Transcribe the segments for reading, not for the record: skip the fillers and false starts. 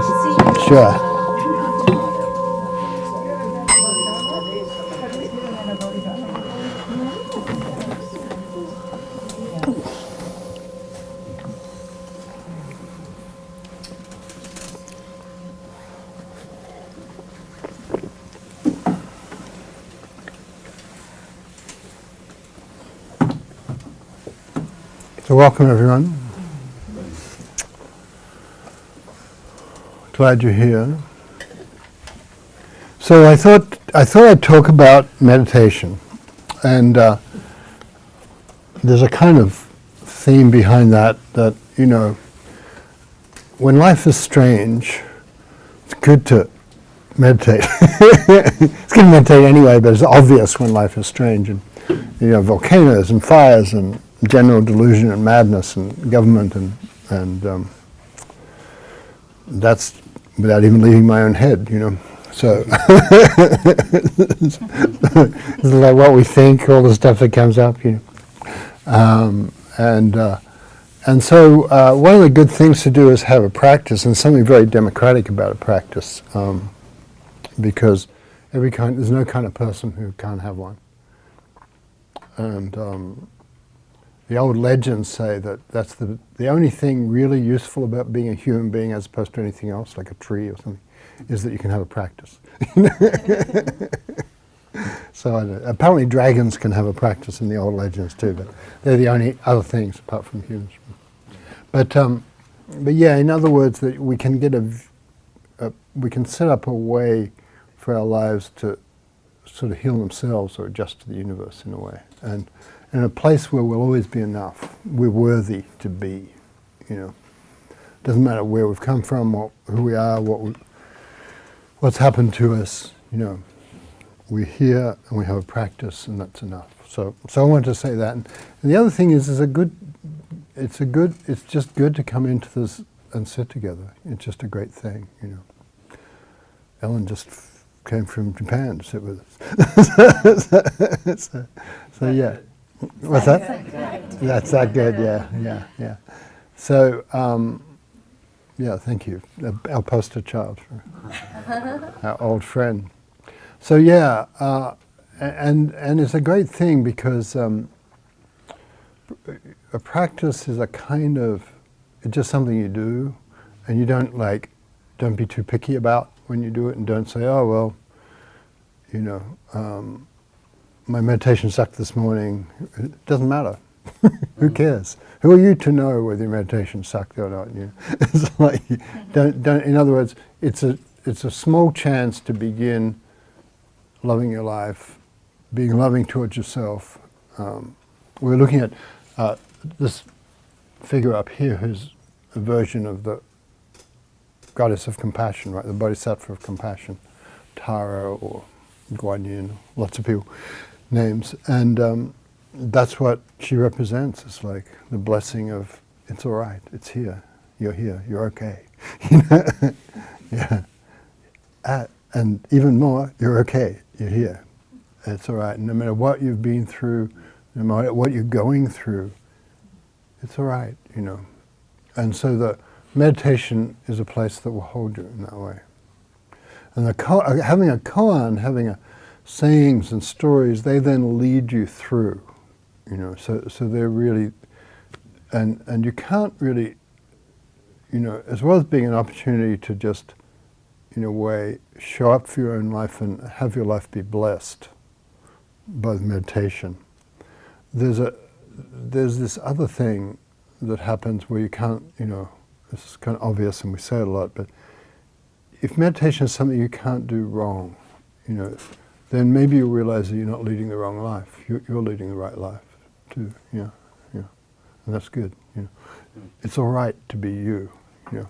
first? Sure. So welcome everyone. Glad you're here. So I thought I'd talk about meditation, and there's a kind of theme behind that you know, when life is strange, it's good to meditate. It's good to meditate anyway, but it's obvious when life is strange, and you know, volcanoes and fires and general delusion and madness and government and that's without even leaving my own head, you know. So it's like what we think, all the stuff that comes up, you know. And so one of the good things to do is have a practice, and something very democratic about a practice, because there's no kind of person who can't have one. And the old legends say that that's the only thing really useful about being a human being as opposed to anything else, like a tree or something, is that you can have a practice. So apparently dragons can have a practice in the old legends too, but they're the only other things apart from humans. But yeah, in other words, that we can get we can set up a way for our lives to sort of heal themselves or adjust to the universe in a way, and in a place where we'll always be enough. We're worthy to be, you know. Doesn't matter where we've come from, or who we are, what's happened to us, you know. We're here and we have a practice, and that's enough. So I wanted to say that. And the other thing is it's just good to come into this and sit together. It's just a great thing, you know. Ellen just came from Japan to sit with us. so yeah. What's that? That's that good, yeah. So, yeah, thank you. Our poster child, our old friend. So yeah, and it's a great thing because a practice is a kind of, it's just something you do, and you don't be too picky about when you do it, and don't say, oh, well, you know, my meditation sucked this morning. It doesn't matter. Who cares? Who are you to know whether your meditation sucked or not? You know? It's like, don't. In other words, it's a small chance to begin loving your life, being loving towards yourself. We're looking at this figure up here, who's a version of the goddess of compassion, right? The bodhisattva of compassion, Tara or Guanyin, lots of people. Names, and that's what she represents. It's like the blessing of, it's all right, it's here, you're okay. You know? Yeah. And even more, you're okay, you're here. It's all right. No matter what you've been through, no matter what you're going through, it's all right, you know. And so the meditation is a place that will hold you in that way. And having a koan, having a sayings and stories, they then lead you through, you know, so they're really, and you can't really, you know, as well as being an opportunity to just, in a way, show up for your own life and have your life be blessed by the meditation, there's this other thing that happens where you can't, you know, this is kind of obvious and we say it a lot, but if meditation is something you can't do wrong, you know, then maybe you'll realize that you're not leading the wrong life. You're leading the right life too. Yeah. And that's good. You know, it's all right to be you. You know,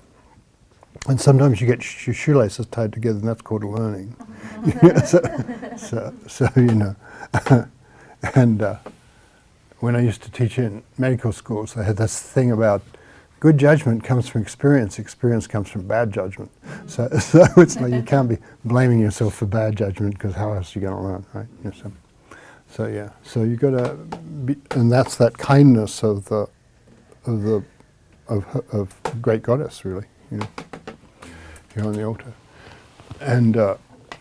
and sometimes you get your shoelaces tied together, and that's called learning. So you know, and when I used to teach in medical schools, I had this thing about good judgment comes from experience. Experience comes from bad judgment. So it's like you can't be blaming yourself for bad judgment, because how else are you going to learn, right? You know, so yeah. So you got to be, and that's that kindness of great goddess, really. You know. here on the altar. And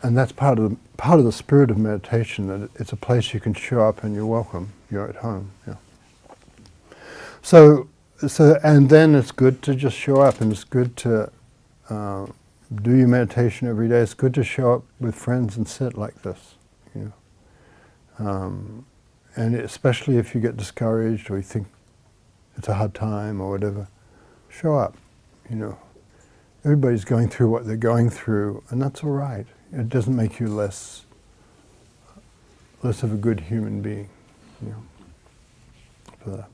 that's part of the spirit of meditation, that it's a place you can show up and you're welcome. You're at home. Yeah. So and then it's good to just show up, and it's good to do your meditation every day. It's good to show up with friends and sit like this, you know. And especially if you get discouraged or you think it's a hard time or whatever, show up, you know. Everybody's going through what they're going through, and that's all right. It doesn't make you less of a good human being, you know. For that.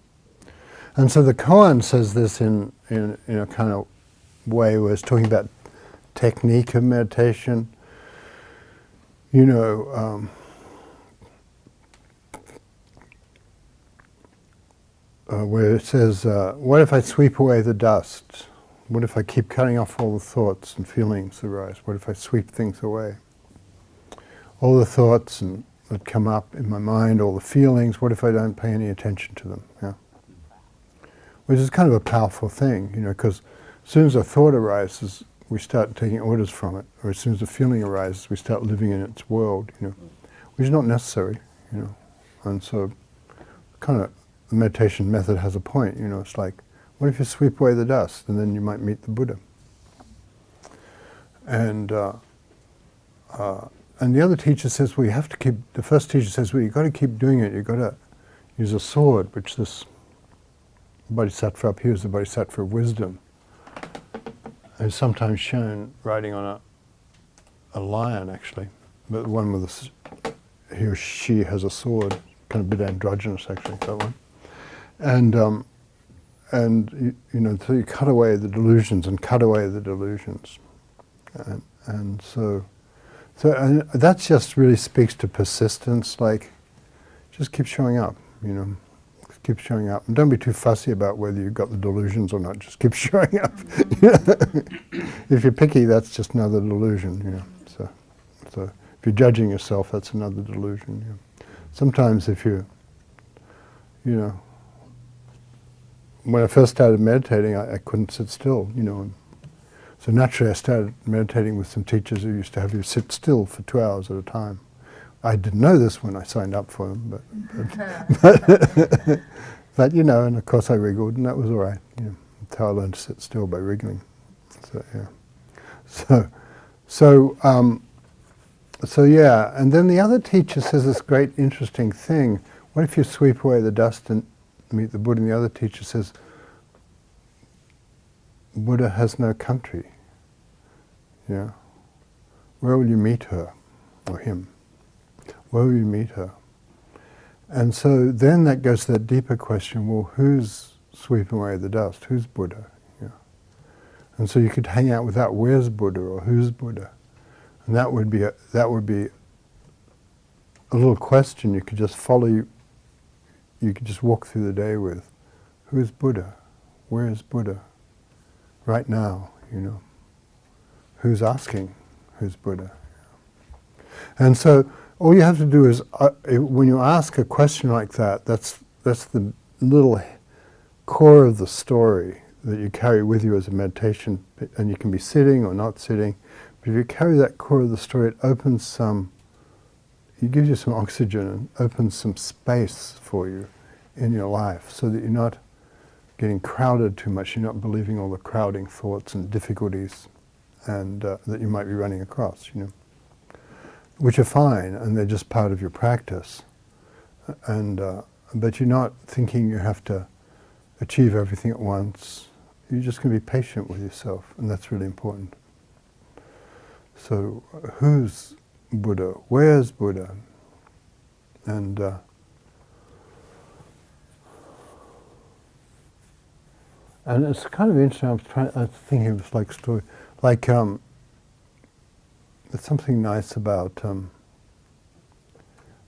And so the koan says this in a kind of way where it's talking about technique of meditation. You know, where it says, what if I sweep away the dust? What if I keep cutting off all the thoughts and feelings that arise? What if I sweep things away? All the thoughts that come up in my mind, all the feelings, what if I don't pay any attention to them? Yeah. Which is kind of a powerful thing, you know, because as soon as a thought arises, we start taking orders from it. Or as soon as a feeling arises, we start living in its world, you know, which is not necessary, you know. And so kind of the meditation method has a point, you know. It's like, what if you sweep away the dust, and then you might meet the Buddha? And the other teacher says, well, you have to keep, the first teacher says, well, you've got to keep doing it. You've got to use a sword, which this bodhisattva up here is the bodhisattva of wisdom. And it's sometimes shown riding on a lion, actually. But the one with he or she has a sword, kind of a bit androgynous, actually, that one. And you know, so you cut away the delusions and cut away the delusions. And so and that just really speaks to persistence, like, just keep showing up, you know. Keep showing up. And don't be too fussy about whether you've got the delusions or not. Just keep showing up. If you're picky, that's just another delusion, you know. So if you're judging yourself, that's another delusion. You know. Sometimes if you know, when I first started meditating, I couldn't sit still, you know. And so naturally I started meditating with some teachers who used to have you sit still for 2 hours at a time. I didn't know this when I signed up for them, but you know, and of course I wriggled, and that was all right. You know, that's how I learned to sit still, by wriggling. So yeah. So yeah, and then the other teacher says this great interesting thing. What if you sweep away the dust and meet the Buddha? And the other teacher says, Buddha has no country. Yeah. Where will you meet her or him? Where will you meet her? And so then that goes to that deeper question, well, who's sweeping away the dust? Who's Buddha? Yeah. And so you could hang out with that, where's Buddha or who's Buddha? And that would be a little question you could just follow, you could just walk through the day with. Who's Buddha? Where is Buddha? Right now, you know. Who's asking who's Buddha? And so all you have to do is, when you ask a question like that, that's the little core of the story that you carry with you as a meditation, and you can be sitting or not sitting, but if you carry that core of the story, it opens it gives you some oxygen and opens some space for you in your life, so that you're not getting crowded too much, you're not believing all the crowding thoughts and difficulties and that you might be running across, you know. Which are fine, and they're just part of your practice. But you're not thinking you have to achieve everything at once. You're just going to be patient with yourself, and that's really important. So, who's Buddha? Where's Buddha? And it's kind of interesting. I was thinking of this like story, like. There's something nice about,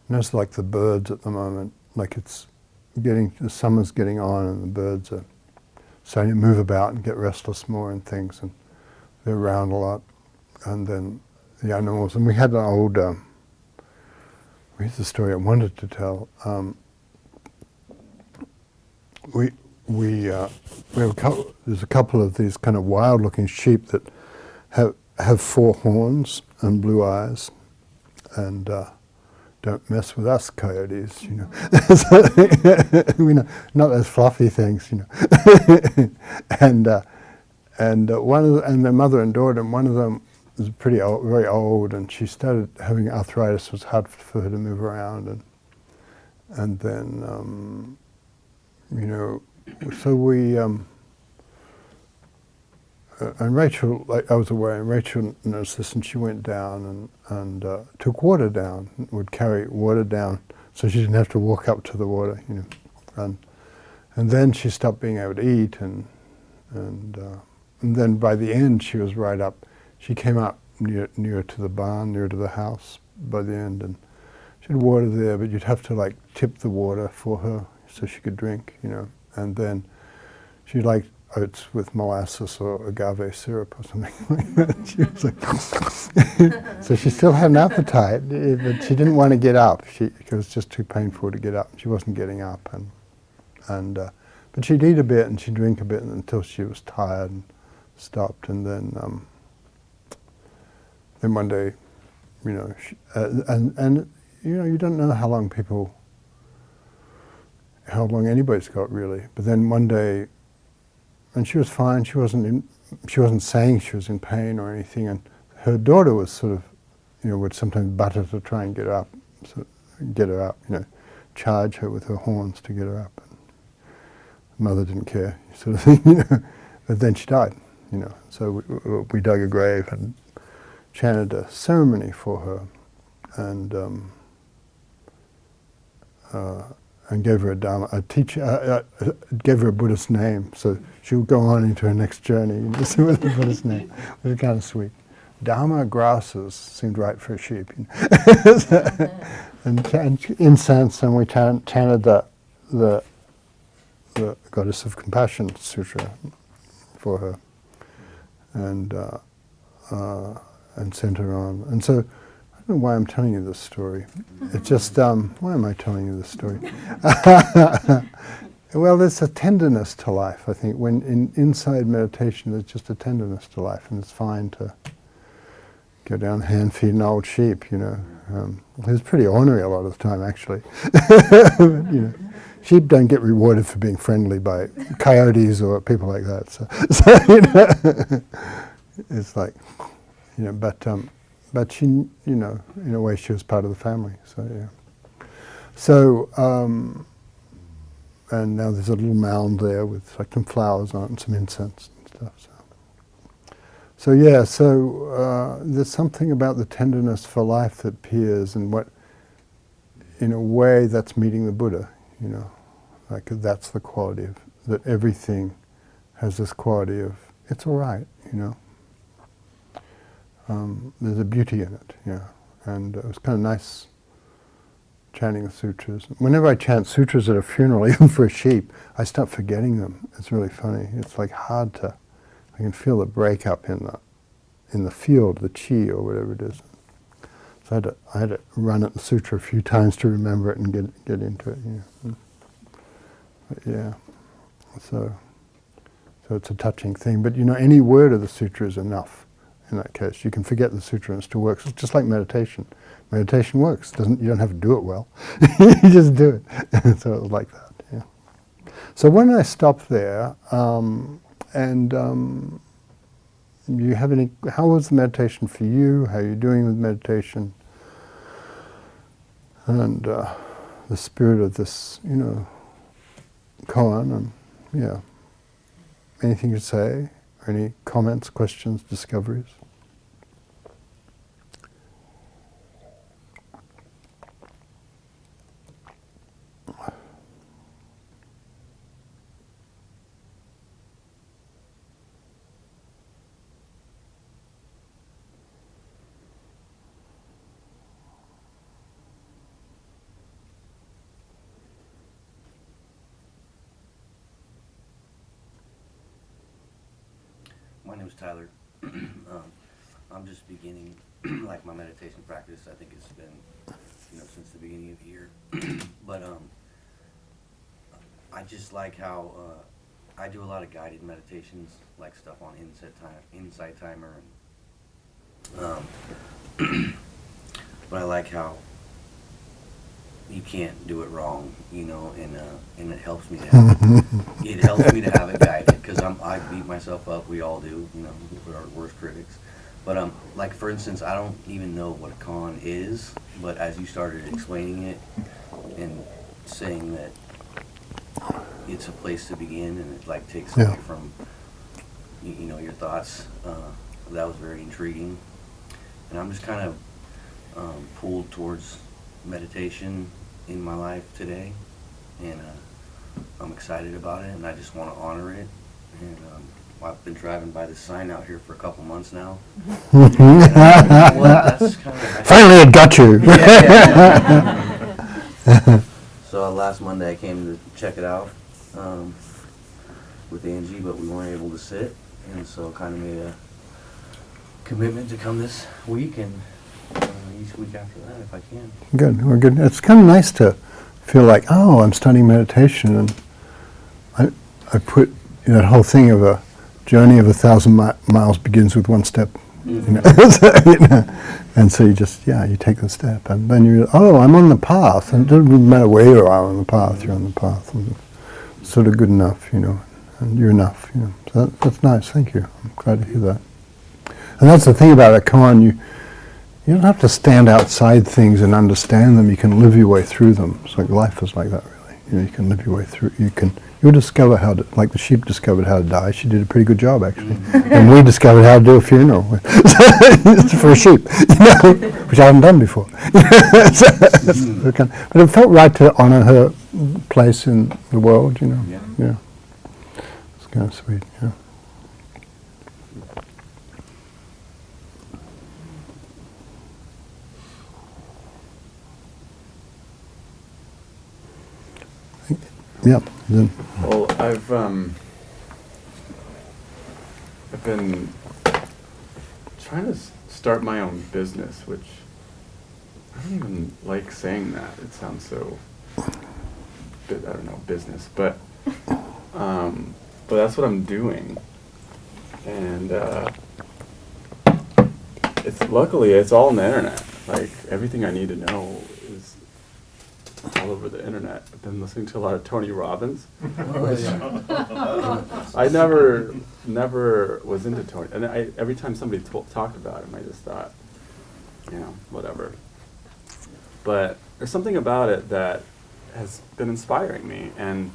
notice like the birds at the moment, like the summer's getting on and the birds are starting to move about and get restless more and things, and they're around a lot. And then the animals, and we had an old, here's the story I wanted to tell. We have there's a couple of these kind of wild looking sheep that have 4 horns and blue eyes, and don't mess with us coyotes, you know. We know, not those fluffy things, you know. and one of and their mother and daughter, and one of them was pretty old, very old, and she started having arthritis. It was hard for her to move around, and then you know, so we. And Rachel, like I was away, and Rachel noticed this, and she went down and took water down, would carry water down, so she didn't have to walk up to the water, you know. And then she stopped being able to eat, and then by the end she was right up. She came up near to the barn, near to the house by the end, and she had water there, but you'd have to like tip the water for her so she could drink, you know. And then she liked oats with molasses or agave syrup or something like that. She was like so she still had an appetite, but she didn't want to get up. It was just too painful to get up. She wasn't getting up, but she'd eat a bit and she'd drink a bit until she was tired and stopped. And then one day, you know, and you know, you don't know how long anybody's got really. But then one day. And she was fine. She wasn't saying she was in pain or anything. And her daughter was sort of, you know, would sometimes butt her to try and get her up, you know, charge her with her horns to get her up. And mother didn't care, sort of thing, you know. But then she died, you know. So we dug a grave and chanted a ceremony for her, and gave her a Dharma, gave her a Buddhist name, so she would go on into her next journey, you know, with a Buddhist name. It was kind of sweet. Dharma grasses seemed right for a sheep, you know. and incense, and we chanted the Goddess of Compassion Sutra for her, and sent her on. And so, I don't know why I'm telling you this story. It's just, why am I telling you this story? Well, there's a tenderness to life, I think. When inside meditation, there's just a tenderness to life, and it's fine to go down hand feed an old sheep, you know. It's pretty ornery a lot of the time, actually. You know, sheep don't get rewarded for being friendly by coyotes or people like that. So you know, it's like, you know, but she, you know, in a way, she was part of the family. So yeah. So and now there's a little mound there with like some flowers on it and some incense and stuff. So yeah. So there's something about the tenderness for life that appears, and what, in a way, that's meeting the Buddha. You know, like that's the quality of that. Everything has this quality of it's all right. You know. There's a beauty in it, yeah. And it was kind of nice chanting the sutras. Whenever I chant sutras at a funeral, even for a sheep, I start forgetting them. It's really funny. It's like hard to, I can feel the breakup in the field, the chi or whatever it is. So I had to run at the sutra a few times to remember it and get into it. Yeah. But yeah. So it's a touching thing. But you know, any word of the sutra is enough. In that case, you can forget the sutra and it still works. It's just like meditation. Meditation works. You don't have to do it well. You just do it. So it was like that. Yeah. So when I stopped there, you have any? How was the meditation for you? How are you doing with meditation? And the spirit of this, you know, koan, and yeah. Anything to say? Any comments, questions, discoveries? My name is Tyler. I'm just beginning like my meditation practice. I think it's been, you know, since the beginning of the year. But I just like how I do a lot of guided meditations, like stuff on Insight Timer But I like how you can't do it wrong, you know, and it helps me to have it helps me to have it guided, because I beat myself up. We all do, you know, we're our worst critics. But like for instance, I don't even know what a con is, but as you started explaining it and saying that it's a place to begin, and it like takes away from you know, your thoughts, that was very intriguing. And I'm just kind of pulled towards meditation in my life today, and I'm excited about it, and I just want to honor it. And I've been driving by this sign out here for a couple months now. And, you know what? That's kind of Finally, it got you. So last Monday I came to check it out with Angie, but we weren't able to sit, and so kind of made a commitment to come this week, and each week after that if I can. Good, well, good. It's kind of nice to feel like, oh, I'm studying meditation, and I put that whole thing of a journey of 1,000 miles begins with one step. Mm-hmm. You know? And so you just, you take the step, and then I'm on the path, and it doesn't matter where you are on the path, you're on the path, and it's sort of good enough, you know, and you're enough, you know. So that's nice, thank you. I'm glad to hear that. And that's the thing about a koan, you don't have to stand outside things and understand them, you can live your way through them. It's like life is like that, really. You know, you can live your way through, you'll discover how to, like the sheep discovered how to die. She did a pretty good job, actually. And we discovered how to do a funeral for a sheep, you know, which I haven't done before. But it felt right to honor her place in the world, you know. Yeah. It's kind of sweet, yeah. Yep. Well, I've been trying to start my own business, which I don't even like saying that. It sounds so, I don't know, business, but that's what I'm doing, and luckily it's all on the internet. Like everything I need to know is all over the internet. I've been listening to a lot of Tony Robbins. I never was into Tony, and every time somebody talked about him, I just thought, you know, whatever. But there's something about it that has been inspiring me and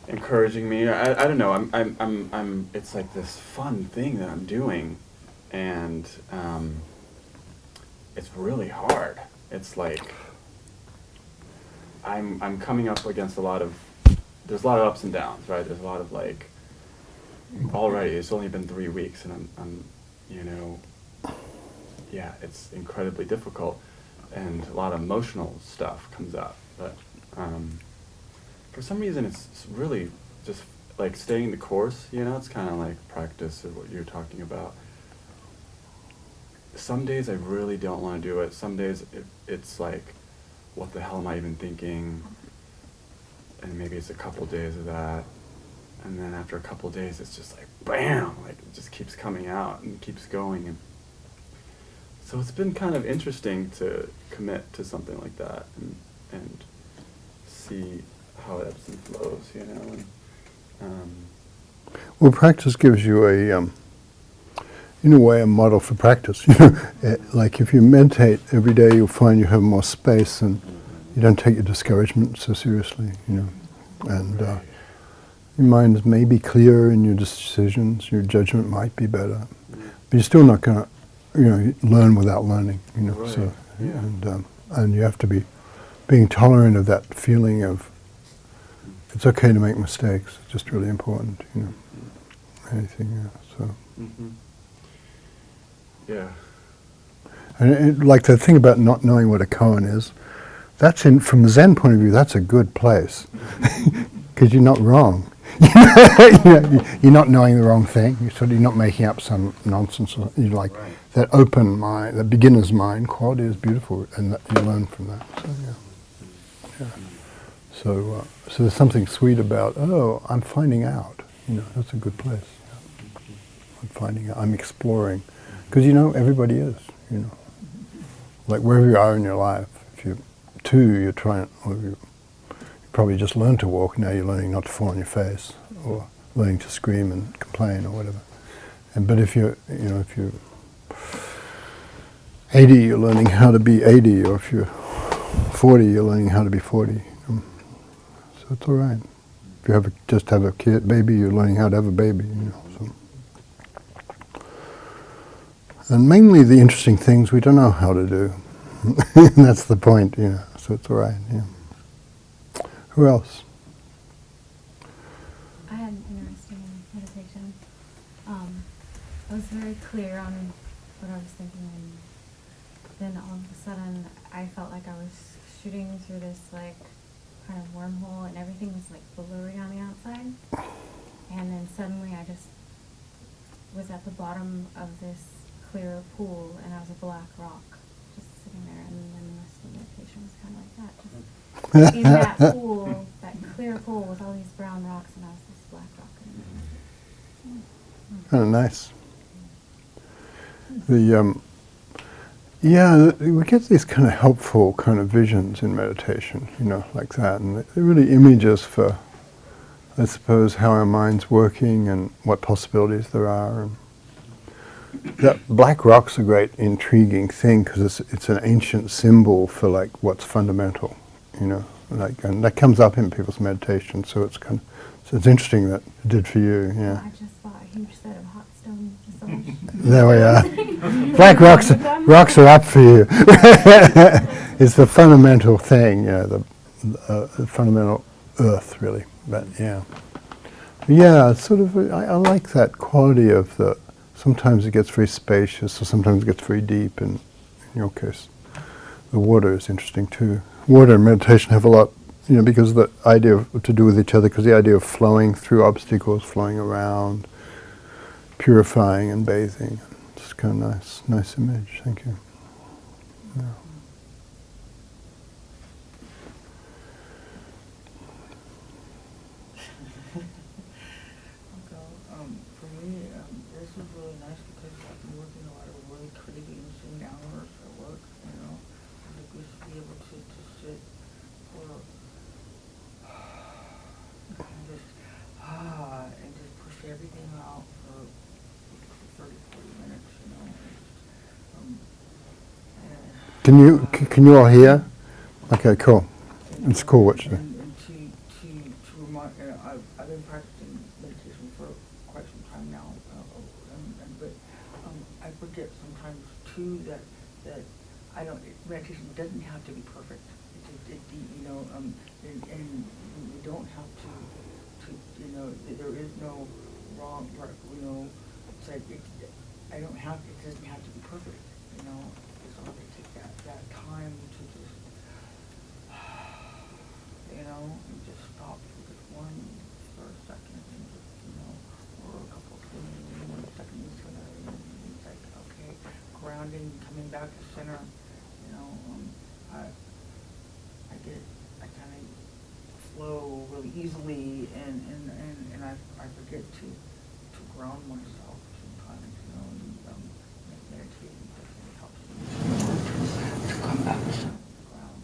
encouraging me. I don't know. I'm. It's like this fun thing that I'm doing, and it's really hard. It's like I'm coming up against there's a lot of ups and downs, right? There's a lot of like, already it's only been 3 weeks, and I'm you know, it's incredibly difficult, and a lot of emotional stuff comes up. But for some reason it's really just like staying the course, you know. It's kind of like practice of what you're talking about. Some days I really don't want to do it. Some days it's like, what the hell am I even thinking? And maybe it's a couple days of that, and then after a couple days it's just like bam, like it just keeps coming out and keeps going. And so it's been kind of interesting to commit to something like that and see how it ebbs and flows, you know. And, well, practice gives you in a way, a model for practice. You know, like if you meditate every day, you'll find you have more space, and you don't take your discouragement so seriously. You know, and your mind may be clearer in your decisions. Your judgment might be better, but you're still not going to, you know, learn without learning. You know, right. So and you have to be being tolerant of that feeling of it's okay to make mistakes. It's just really important. You know, anything. So. mm-hmm. Yeah. And like the thing about not knowing what a koan is, that's from the Zen point of view, that's a good place, because you're not wrong. You're not knowing the wrong thing. You're not making up some nonsense. You're like that open mind, that beginner's mind quality is beautiful, and that you learn from that. So So there's something sweet about, I'm finding out. You know, that's a good place. I'm finding out. I'm exploring. Because everybody is, like wherever you are in your life. If you're 2, you're trying, or you probably just learned to walk, now you're learning not to fall on your face, or learning to scream and complain or whatever. But if you're 80, you're learning how to be 80, or if you're 40, you're learning how to be 40. So it's all right. If you just have a baby, you're learning how to have a baby. So. And mainly the interesting things we don't know how to do. And that's the point, So it's all right. Yeah. Who else? I had an interesting meditation. I was very clear on what I was thinking, and then all of a sudden I felt like I was shooting through this kind of wormhole, and everything was blurry on the outside. And then suddenly I just was at the bottom of this clear pool, and I was a black rock just sitting there, and then the rest of the meditation was kind of like that. Just in that pool, that clear pool with all these brown rocks, and I was this black rock. Oh, nice. We get these kind of helpful kind of visions in meditation, like that, and they're really images for, I suppose, how our mind's working and what possibilities there are. And that black rock's a great, intriguing thing because it's an ancient symbol for what's fundamental, and that comes up in people's meditation. So it's it's interesting that it did for you. Yeah. I just bought a huge set of hot stone massage. There we are. Black rocks are up for you. It's the fundamental thing, the fundamental earth, really. But it's sort of. I like that quality of the. Sometimes it gets very spacious, or sometimes it gets very deep. And in your case, the water is interesting too. Water and meditation have a lot, because the idea of, to do with each other. Because the idea of flowing through obstacles, flowing around, purifying and bathing. It's kind of nice image. Thank you. Yeah. For me, this was really nice because I've been working a lot of really crazy insane hours at work, I think we should be able to sit for and just push everything out for 30, 40 minutes, Can you all hear? Okay, cool. It's cool what you do. And to remind, I've been practicing meditation for quite some time now, but I forget sometimes too that meditation doesn't have to be perfect. And we don't have to there is no wrong, right, it's I don't have, it doesn't have to be perfect, as long as I take that time to just, and just stop for just for a second, and just, or a couple of seconds, and it's like, okay, grounding, coming back to center, I kind of flow really easily, and I forget to ground myself sometimes, and meditating definitely helps me to come back to ground.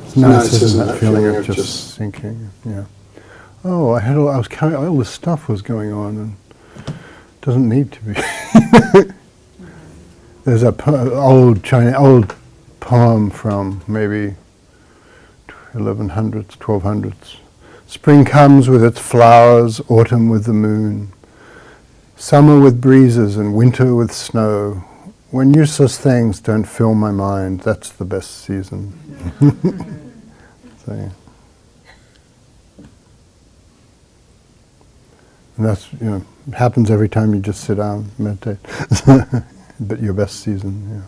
It's nice, isn't it? Feeling of just sinking. Yeah. Oh, I was carrying all this stuff was going on, and it doesn't need to be. There's a old poem from maybe 1100s, 1200s. Spring comes with its flowers, autumn with the moon, summer with breezes and winter with snow. When useless things don't fill my mind, that's the best season. So, yeah. And that's, it happens every time you just sit down and meditate. But your best season, yeah.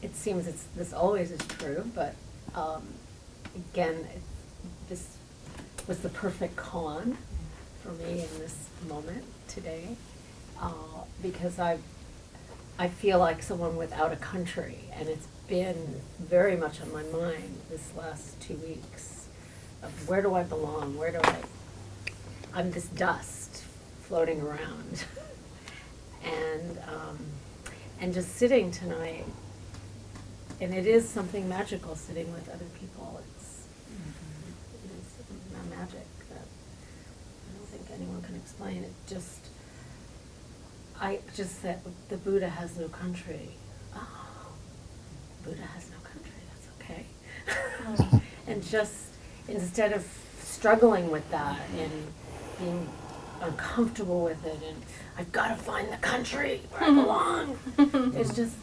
It seems this always is true, but again, this was the perfect koan for me in this moment today, because I feel like someone without a country, and it's been very much on my mind this last 2 weeks of where do I belong? I'm this dust floating around. And just sitting tonight, and it is something magical sitting with other people. It's a magic that I don't think anyone can explain. I just said, the Buddha has no country. Oh, Buddha has no country, that's okay. And just, instead of struggling with that and being uncomfortable with it and I've got to find the country where I belong, it's just,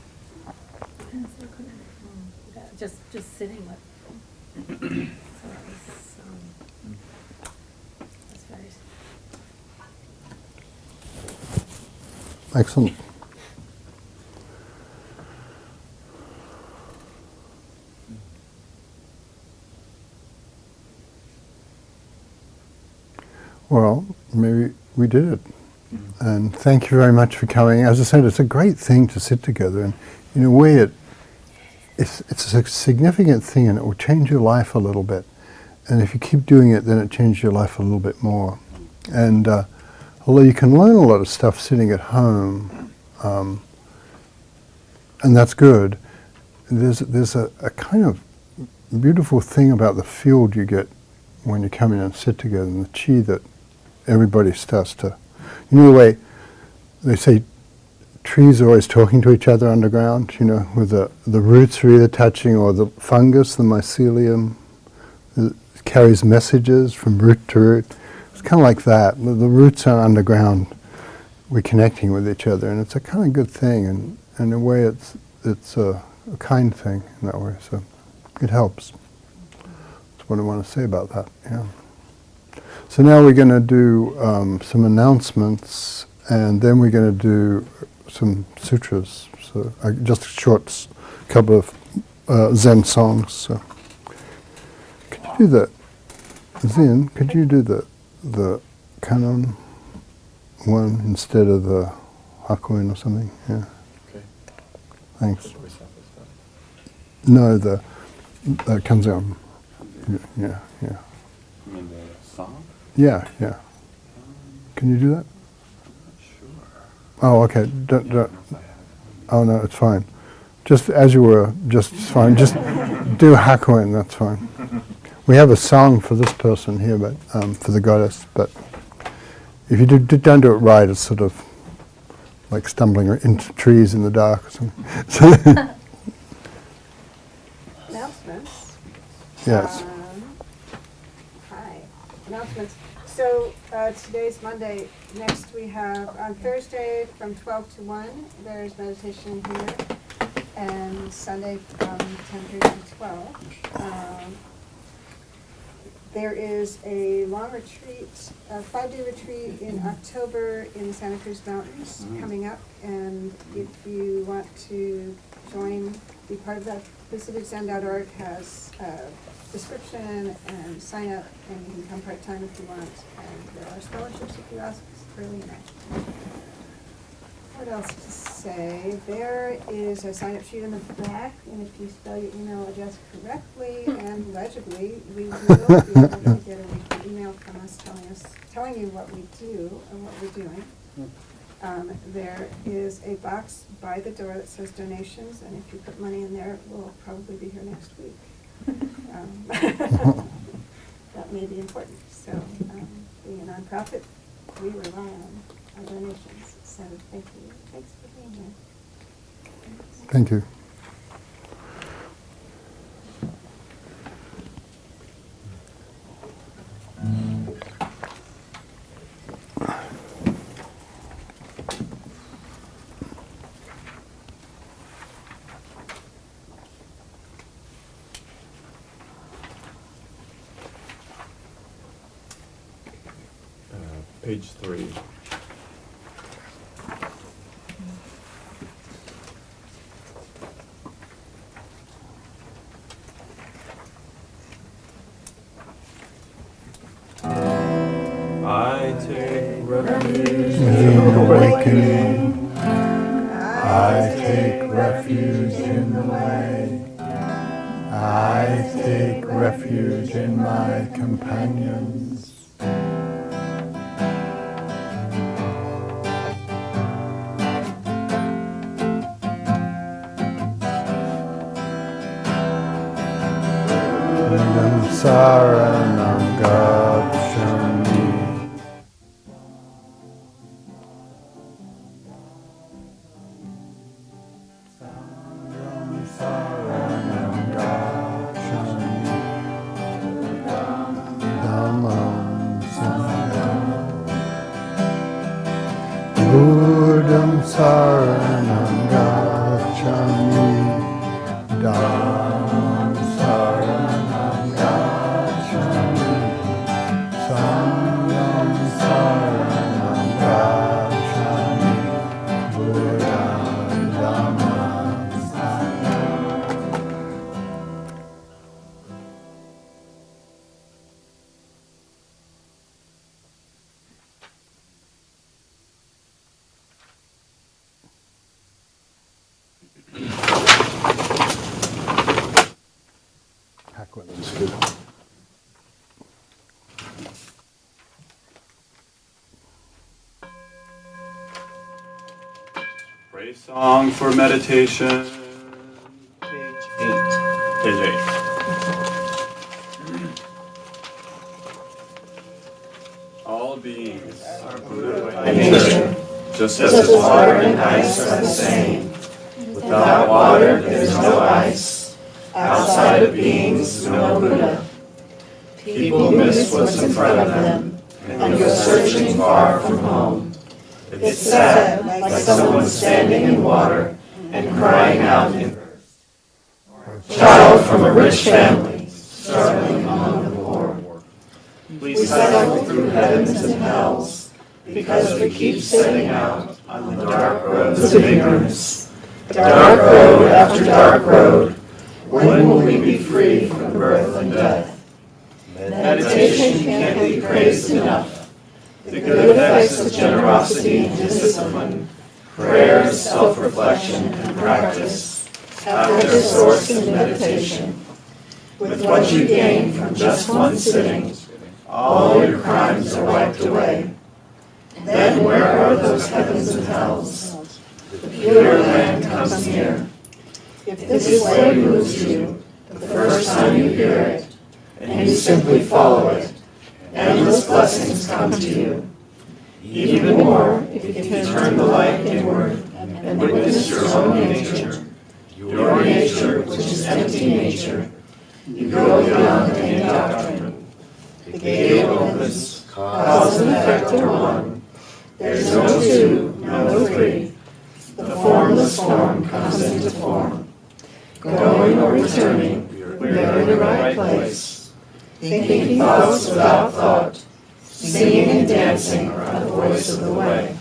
just sitting with it. So that's very... Excellent. Well, maybe we did it. And thank you very much for coming. As I said, it's a great thing to sit together, and in a way it's a significant thing, and it will change your life a little bit. And if you keep doing it, then it changes your life a little bit more. And although you can learn a lot of stuff sitting at home, and that's good, there's a kind of beautiful thing about the field you get when you come in and sit together, and the chi that everybody starts to... You know the way they say trees are always talking to each other underground, you know, with the roots are either touching, or the fungus, the mycelium, carries messages from root to root. It's kind of like that. The roots are underground. We're connecting with each other, and it's a kind of good thing, and in a way it's a kind thing in that way, so it helps. That's what I want to say about that, yeah. So now we're going to do some announcements, and then we're going to do some sutras. So just a short couple of Zen songs. So could you do the Zen? Could you do the canon one instead of the Hakuin or something? Yeah. Okay. Thanks. Should we stop this stuff? No, the Kanzeon. Yeah. I mean, the song? Yeah. Can you do that? Sure. Oh, okay. Don't. Oh no, it's fine. Just as you were, just fine. Just do Hakuin. That's fine. We have a song for this person here, but for the goddess. But if you don't do it right, it's sort of like stumbling into trees in the dark or something. So Announcements. yes. Hi. Announcements. So today's Monday. Next we have on Thursday from 12 to 1, there's meditation here. And Sunday from 10:30 to 12. There is a long retreat, a 5-day retreat in October in the Santa Cruz Mountains coming up. And if you want to join, be part of that, visitedzen.org has a description and sign up, and you can come part-time if you want. And there are scholarships if you ask early enough. What else to say? There is a sign-up sheet in the back, and if you spell your email address correctly and legibly, we will be able to get a weekly email from us telling you what we do and what we're doing. There is a box by the door that says donations, and if you put money in there, we'll probably be here next week. That may be important. So, being a nonprofit, we rely on our donations. So, thank you. Thanks for being here. Thank you. Page 3. I take refuge In awakening, I take refuge in the way. I take refuge in my companions. Saranam Gacchami. Saranam Gacchami. Dhammam Saranam. Buddham Saranam Gacchami. Dhammam Saranam Gacchami. Sangham Saranam Gacchami. Buddham Dhammam Sangham. Paquitman's good. Praise song for meditation. Page 8. Page 8. All beings are Buddha by nature, just as water and ice are the same. Without water, there is no ice. Outside of beings, no Buddha. People miss what's in front of them and go searching far from home. It's sad, like someone standing in water and crying out in thirst. A child from a rich family, struggling among the poor. We cycle through heavens and hells because we keep setting out on the dark roads of ignorance. Dark road after dark road. When will we be free from birth and death? Meditation can't be praised enough. The good effects of generosity and discipline, prayer, self-reflection, and practice have their source in meditation. With what you gain from just one sitting, all your crimes are wiped away. Then where are those heavens and hells? The pure land comes near. If this way moves you, the first time you hear it, and you simply follow it, endless blessings come to you. Even more, if you turn the light inward and witness your own nature, which is empty nature, you go beyond any doctrine. The gate opens, cause and effect are one. There's no two, no three. The formless form comes into form. Going or returning, we're in the right place. Thinking thoughts without thought, singing and dancing are the voice of the way.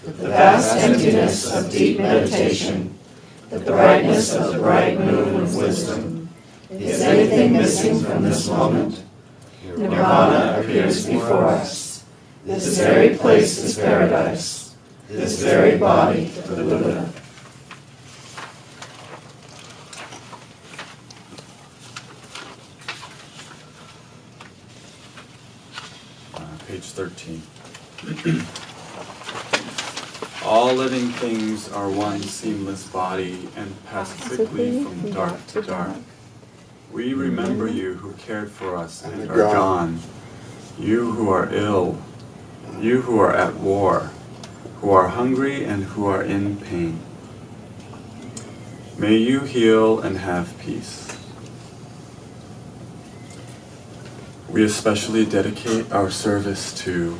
The vast emptiness of deep meditation, the brightness of the bright moon of wisdom. Is anything missing from this moment? Nirvana appears before us. This very place is paradise. This very body, the Buddha. Page 13. All living things are one seamless body and pass quickly from dark to dark. We remember you who cared for us and are gone. You who are ill, you who are at war, who are hungry and who are in pain. May you heal and have peace. We especially dedicate our service to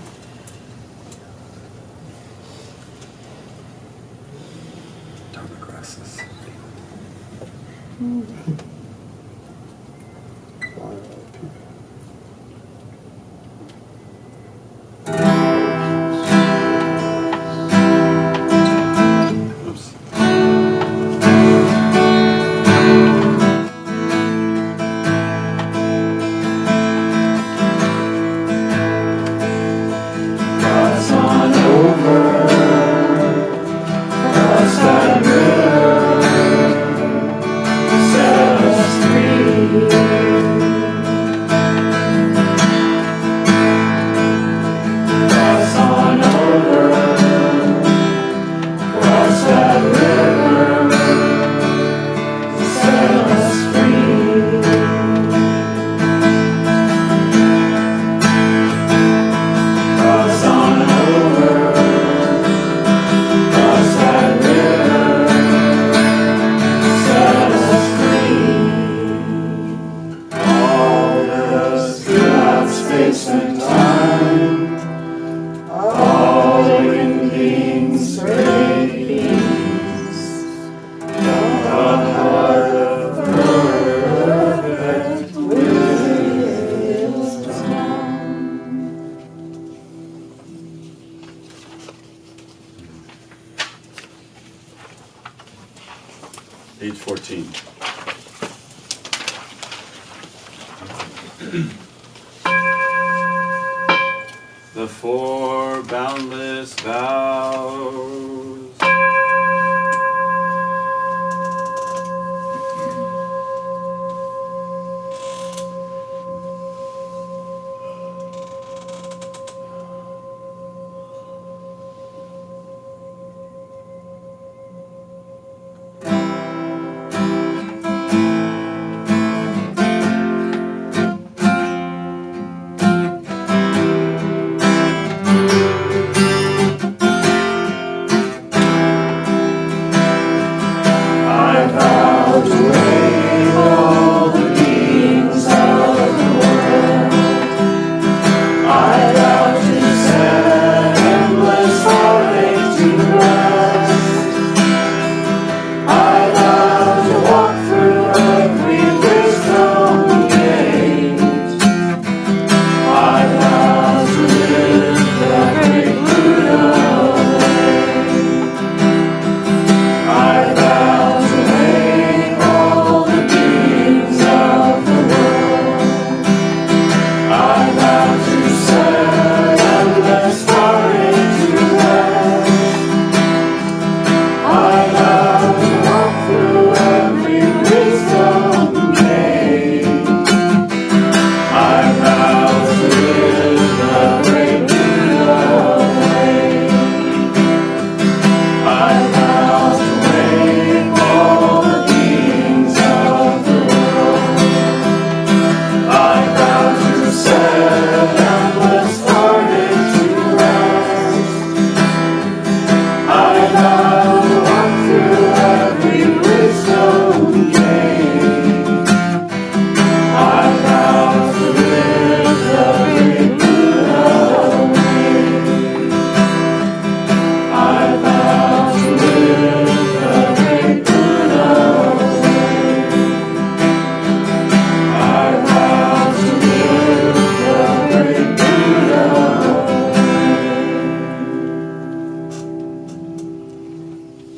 Dharma grasses. The four boundless vows.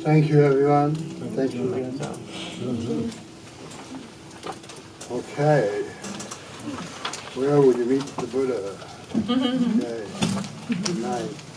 Thank you, everyone. Thank you. Okay. Where will you meet the Buddha? Okay. Good night.